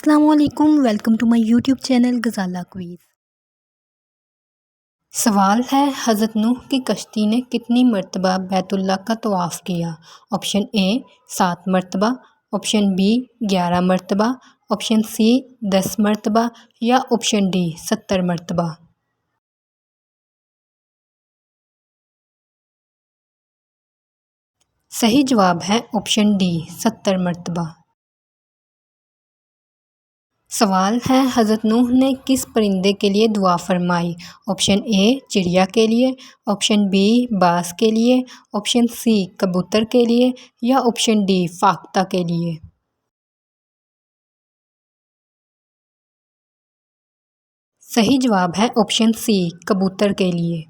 السلام علیکم، welcome to my YouTube channel Ghazala quiz. سوال ہے، حضرت نوح کی کشتی نے کتنی مرتبہ بیت اللہ کا طواف کیا؟ آپشن اے 7 مرتبہ، آپشن بی 11 مرتبہ، آپشن سی 10 مرتبہ یا آپشن ڈی 70 مرتبہ۔ صحیح جواب ہے آپشن ڈی 70 مرتبہ۔ سوال ہے، حضرت نوح نے کس پرندے کے لیے دعا فرمائی؟ آپشن اے چڑیا کے لیے، آپشن بی باز کے لیے، آپشن سی کبوتر کے لیے یا آپشن ڈی فاختہ کے لیے۔ صحیح جواب ہے آپشن سی کبوتر کے لیے۔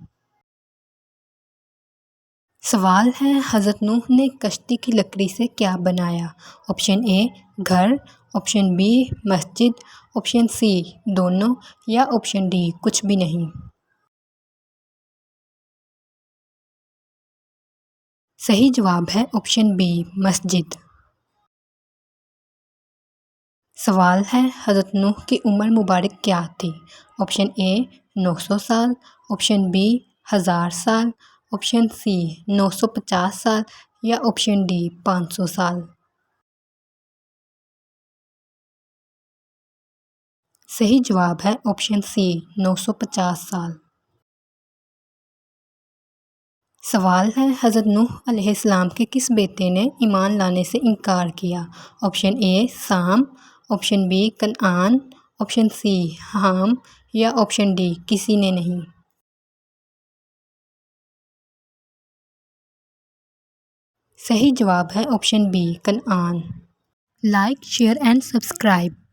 سوال ہے، حضرت نوح نے کشتی کی لکڑی سے کیا بنایا؟ آپشن اے گھر، آپشن بی مسجد، آپشن سی دونوں یا آپشن ڈی کچھ بھی نہیں۔ صحیح جواب ہے آپشن بی مسجد۔ سوال ہے، حضرت نوح کی عمر مبارک کیا تھی؟ آپشن اے 900 سال، آپشن بی 1000 سال، آپشن سی 950 سال یا آپشن ڈی 500 سال۔ صحیح جواب ہے آپشن سی 950 سال۔ سوال ہے، حضرت نوح علیہ السلام کے کس بیٹے نے ایمان لانے سے انکار کیا؟ آپشن اے سام، آپشن بی کنعان، آپشن سی حام یا آپشن ڈی کسی نے نہیں۔ صحیح جواب ہے آپشن بی کنعان۔ Like, share and subscribe.